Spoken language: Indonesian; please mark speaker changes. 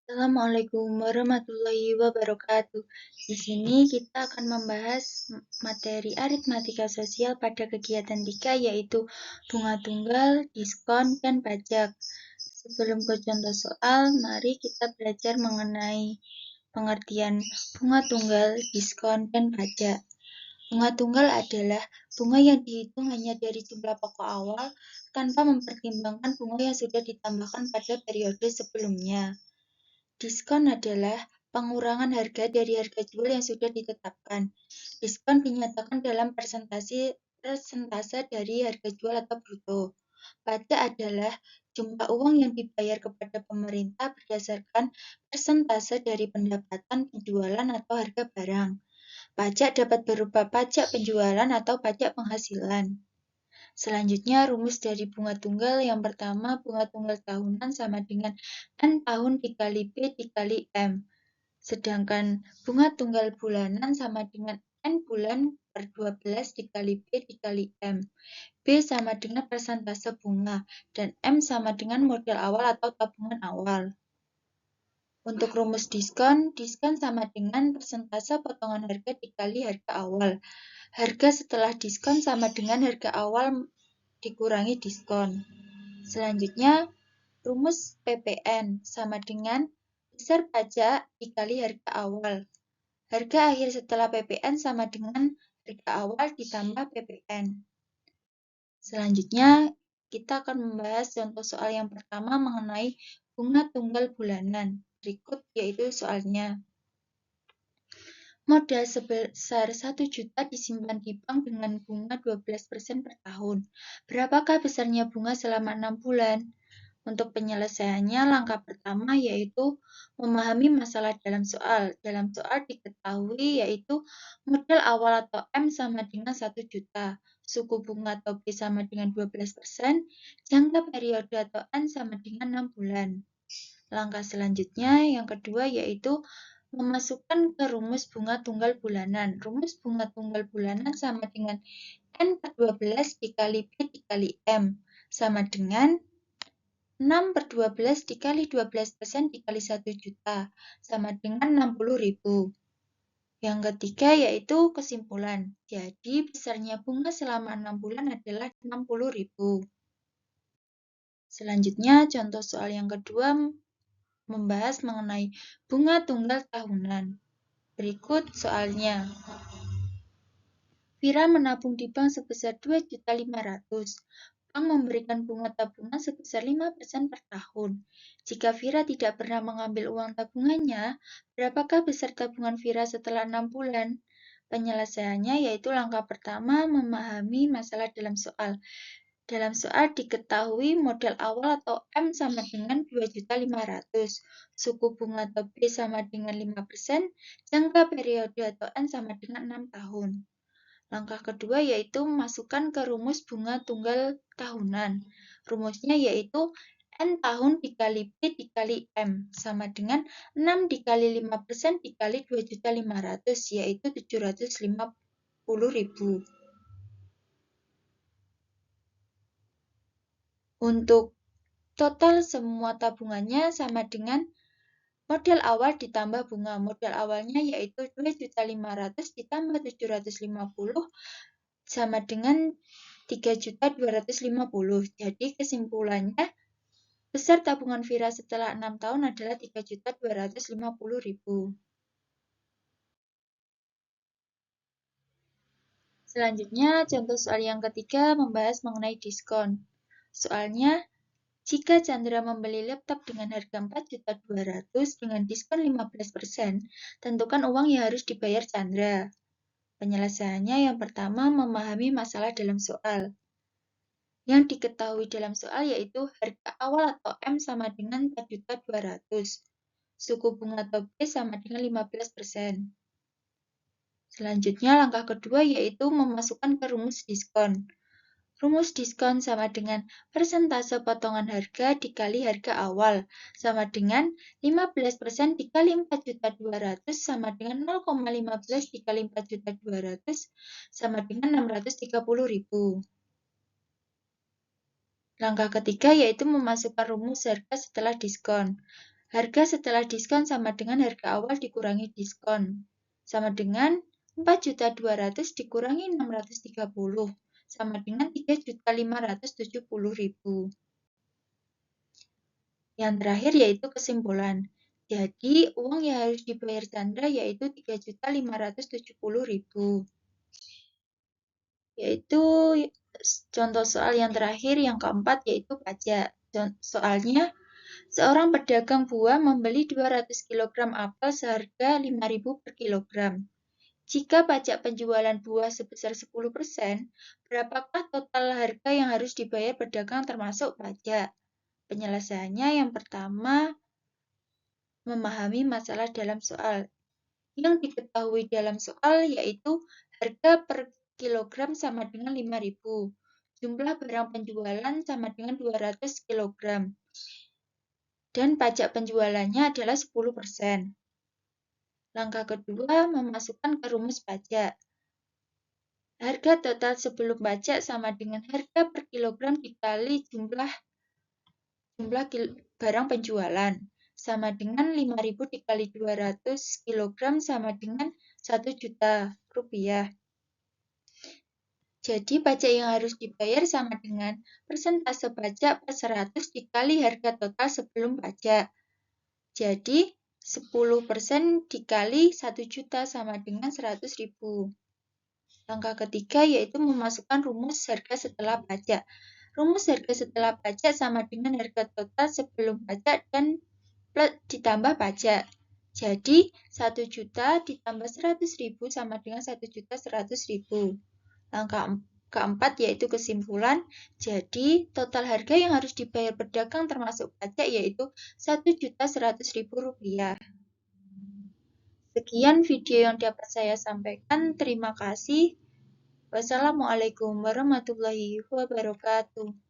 Speaker 1: Assalamualaikum warahmatullahi wabarakatuh. Di sini kita akan membahas materi aritmatika sosial pada kegiatan 3 yaitu bunga tunggal, diskon, dan pajak. Sebelum ke contoh soal, mari kita belajar mengenai pengertian bunga tunggal, diskon, dan pajak. Bunga tunggal adalah bunga yang dihitung hanya dari jumlah pokok awal tanpa mempertimbangkan bunga yang sudah ditambahkan pada periode sebelumnya. Diskon adalah pengurangan harga dari harga jual yang sudah ditetapkan. Diskon dinyatakan dalam persentase dari harga jual atau bruto. Pajak adalah jumlah uang yang dibayar kepada pemerintah berdasarkan persentase dari pendapatan penjualan atau harga barang. Pajak dapat berupa pajak penjualan atau pajak penghasilan. Selanjutnya, rumus dari bunga tunggal yang pertama, bunga tunggal tahunan sama dengan N tahun dikali B dikali M. Sedangkan bunga tunggal bulanan sama dengan N bulan per 12 dikali B dikali M. B sama dengan persentase bunga, dan M sama dengan modal awal atau tabungan awal. Untuk rumus diskon, diskon sama dengan persentase potongan harga dikali harga awal. Harga setelah diskon sama dengan harga awal dikurangi diskon. Selanjutnya, rumus PPN sama dengan besar pajak dikali harga awal. Harga akhir setelah PPN sama dengan harga awal ditambah PPN. Selanjutnya, kita akan membahas contoh soal yang pertama mengenai bunga tunggal bulanan. Berikut yaitu soalnya. Modal sebesar 1 juta disimpan di bank dengan bunga 12% per tahun. Berapakah besarnya bunga selama 6 bulan? Untuk penyelesaiannya, langkah pertama yaitu memahami masalah dalam soal. Dalam soal diketahui yaitu modal awal atau M sama dengan 1 juta, suku bunga atau B sama dengan 12%, jangka periode atau N sama dengan 6 bulan. Langkah selanjutnya yang kedua yaitu memasukkan ke rumus bunga tunggal bulanan. Rumus bunga tunggal bulanan sama dengan N per 12 dikali B dikali M sama dengan 6 per 12 dikali 12% dikali 1 juta sama dengan 60.000. Yang ketiga yaitu kesimpulan. Jadi besarnya bunga selama 6 bulan adalah 60.000. Selanjutnya contoh soal yang kedua membahas mengenai bunga tunggal tahunan. Berikut soalnya. Vira menabung di bank sebesar 2.500.000. Bank memberikan bunga tabungan sebesar 5% per tahun. Jika Vira tidak pernah mengambil uang tabungannya, berapakah besar tabungan Vira setelah 6 bulan? Penyelesaiannya yaitu langkah pertama memahami masalah dalam soal. Dalam soal diketahui modal awal atau M sama dengan 2.500.000, suku bunga atau B sama dengan 5%, jangka periode atau N sama dengan 6 tahun. Langkah kedua yaitu masukkan ke rumus bunga tunggal tahunan. Rumusnya yaitu N tahun dikali B dikali M sama dengan 6 dikali 5% dikali 2.500.000 yaitu 750.000. Untuk total semua tabungannya sama dengan modal awal ditambah bunga. Modal awalnya yaitu 2.500.000 ditambah 750 sama dengan 3.250. Jadi kesimpulannya besar tabungan Vira setelah 6 tahun adalah 3.250.000. Selanjutnya, contoh soal yang ketiga membahas mengenai diskon. Soalnya, jika Chandra membeli laptop dengan harga 4.200.000 dengan diskon 15%, tentukan uang yang harus dibayar Chandra. Penyelesaiannya yang pertama memahami masalah dalam soal. Yang diketahui dalam soal yaitu harga awal atau M sama dengan 4.200.000. Suku bunga atau B sama dengan 15%. Selanjutnya langkah kedua yaitu memasukkan ke rumus diskon. Rumus diskon sama dengan persentase potongan harga dikali harga awal sama dengan 15% dikali 4.200.000 sama dengan 0,15 dikali 4.200.000 sama dengan 630.000. Langkah ketiga yaitu memasukkan rumus harga setelah diskon. Harga setelah diskon sama dengan harga awal dikurangi diskon. Sama dengan 4.200.000 dikurangi 630. Sama dengan 3.570.000. Yang terakhir yaitu kesimpulan. Jadi, uang yang harus dibayar Chandra yaitu 3.570.000. Yaitu contoh soal yang terakhir, yang keempat, yaitu pajak. Soalnya, seorang pedagang buah membeli 200 kg apel seharga 5.000 per kilogram. Jika pajak penjualan buah sebesar 10%, berapakah total harga yang harus dibayar pedagang termasuk pajak? Penyelesaiannya yang pertama, memahami masalah dalam soal. Yang diketahui dalam soal yaitu harga per kilogram sama dengan 5.000. Jumlah barang penjualan sama dengan 200 kg. Dan pajak penjualannya adalah 10%. Langkah kedua, memasukkan ke rumus pajak. Harga total sebelum pajak sama dengan harga per kilogram dikali jumlah barang penjualan. Sama dengan 5.000 dikali 200 kg sama dengan 1 juta rupiah. Jadi pajak yang harus dibayar sama dengan persentase pajak per 100 dikali harga total sebelum pajak. Jadi 10% dikali 1 juta sama dengan 100.000. Langkah ketiga yaitu memasukkan rumus harga setelah pajak. Rumus harga setelah pajak sama dengan harga total sebelum pajak dan plus ditambah pajak. Jadi 1 juta ditambah 100.000 sama dengan 1.100.000. Langkah keempat yaitu kesimpulan. Jadi total harga yang harus dibayar pedagang termasuk pajak yaitu 1.100.000 rupiah. Sekian video yang dapat saya sampaikan. Terima kasih. Wassalamualaikum warahmatullahi wabarakatuh.